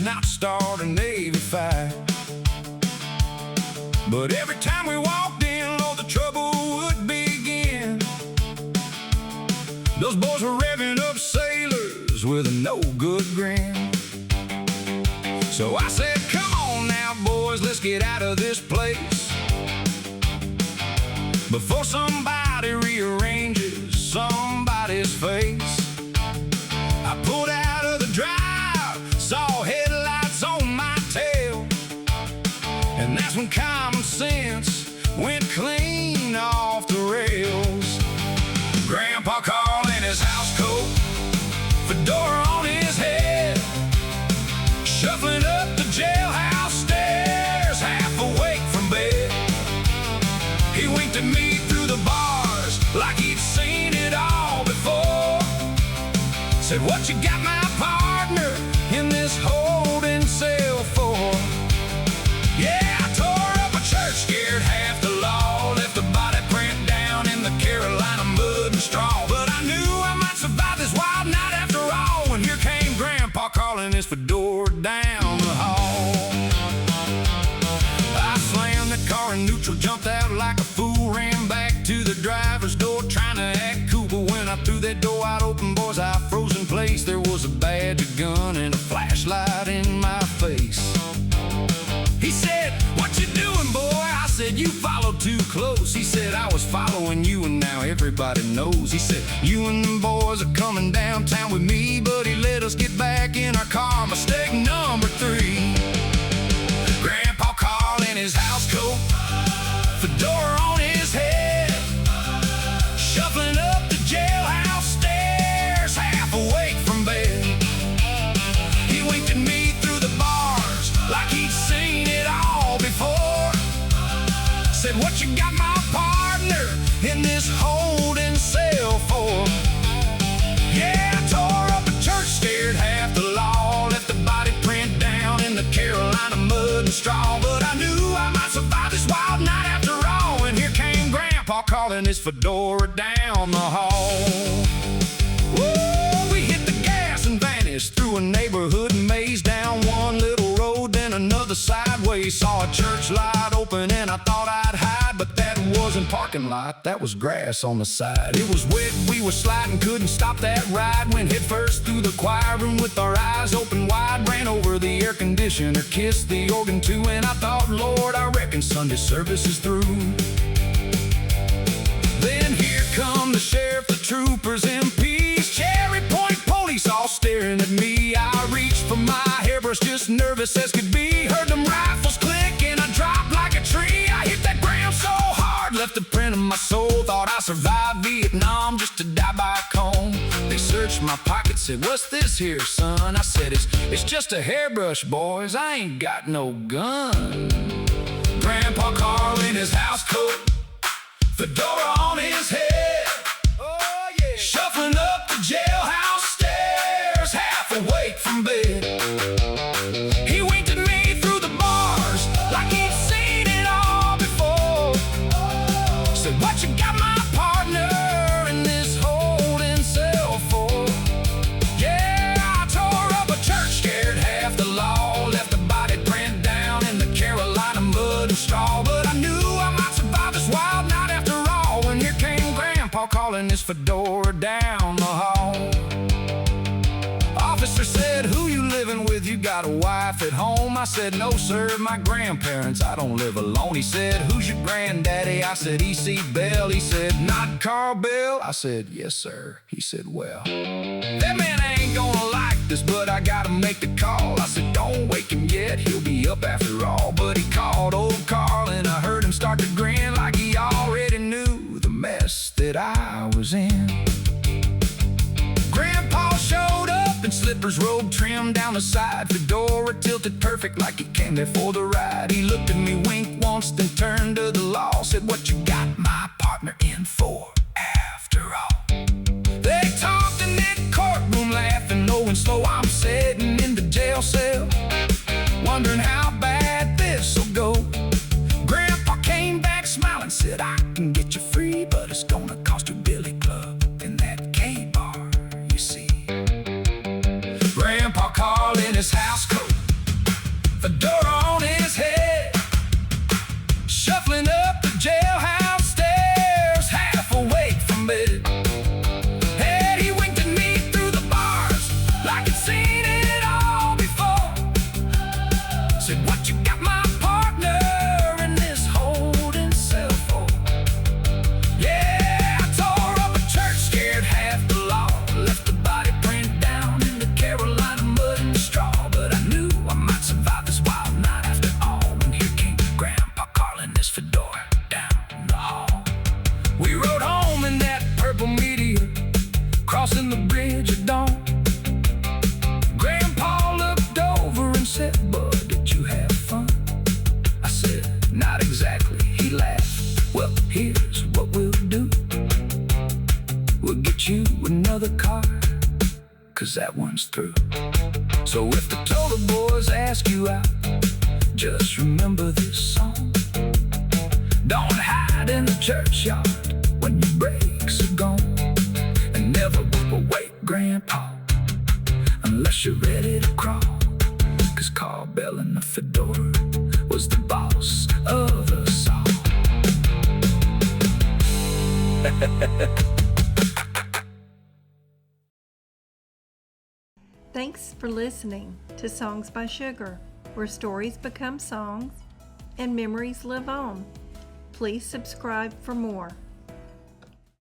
not to start a Navy fight. But every time we walked in, Lord, the trouble would begin. Those boys were revving up sailors with a no-good grin. So I said, come on now, boys, let's get out of this place before somebody rearranges somebody's face. I pulled out of the drive, saw headlights on my tail, and that's when common sense went clean off the rails. Grandpa Carl in his housecoat, fedora on his head, shuffling up the jailhouse stairs, half awake from bed. He winked at me through the bars like he'd seen it all before. Said, what you got my partner in this holding cell for? Yeah, I tore up a church, scared half the law, left the body print down in the Carolina mud and straw. But I knew I might survive this wild night after all, when here came Grandpa calling his fedora down the hall. I slammed the car in neutral, jumped out like a fool, ran back to the driver's door, trying to act cool. But when I threw that door wide open, boys, I froze in place. There was a badge, a gun, and a flashlight in my face. He said, what you doing, boy? I said, you followed too close. He said, I was following you and now everybody knows. He said, you and them boys are coming downtown with me, but he let us get back in our car. Mistake number 3. Grandpa Carl in his housecoat, fedora on his head, shuffling up the jailhouse stairs, half awake from bed. He winked at me through the bars like he'd seen it all before. Said, what you got my partner in this holding cell for? Yeah, I tore up a church, scared half the law, left the body print down in the Carolina mud and straw. But I knew I might survive this wild night after all, and here came Grandpa calling his fedora down the hall. Woo! We hit the gas and vanished through a neighborhood maze, down one little road, then another sideways. Saw a church light open and I thought I'd hide, but that wasn't parking lot, that was grass on the side. It was wet, we were sliding, couldn't stop that ride. Went head first through the choir room with our eyes open wide, ran over the air conditioner, kissed the organ too, and I thought, Lord, I reckon Sunday service is through. Then here come the sheriff, the troopers, MPs, Cherry Point police all staring at me. I reached for my hairbrush, just nervous as could be. Heard them rifles click and I dropped like a tree. I hit that ground so hard, left a print in my soul. Thought I survived Vietnam just to die back home. They searched my pocket, said, what's this here, son? I said, it's just a hairbrush, boys, I ain't got no gun. Grandpa Carl in his housecoat, fedora on his head, oh yeah, shuffling up the jailhouse stairs, half awake from bed. He winked at me through the bars like he'd seen it all before. Said, what you got my partner in this holding cell for? Yeah, I tore up a church, scared half the law, left the body print down in the Carolina mud and straw. But I knew I might survive this wild night after all, when here came Grandpa calling his fedora down the hall. Officer said, who you living with? You got a wife at home? I said, no sir, my grandparents, I don't live alone. He said, who's your granddaddy? I said, E.C. Bell. He said, not Carl Bell? I said, yes sir. He said, well, that man ain't gonna like this, but I gotta make the call. I said, don't wake him yet, he'll be up after all. But he called old Carl and I heard him start to grin like he already knew the mess that I was in. Grandpa showed up in slippers, robe trimmed down the side, fedora tilted perfect like he came there for the ride. He looked at me, winked once, then turned to the law, said, what you got my partner in for after all? They talked in that courtroom, laughing low and slow. I'm sitting in the jail cell, wondering how bad this'll go. Grandpa came back smiling, said, I can get you free, but it's gonna cost a billy club in that K-bar, you see. Grandpa Carl in his housecoat, 'cause that one's through. So if the Toler boys ask you out, just remember this song. Don't hide in the churchyard when your brakes are gone. And never wake Grandpa unless you're ready to crawl. 'Cause Carl Bell in the Fedora was the boss of the song. Thanks for listening to Songs by Sugar, where stories become songs and memories live on. Please subscribe for more.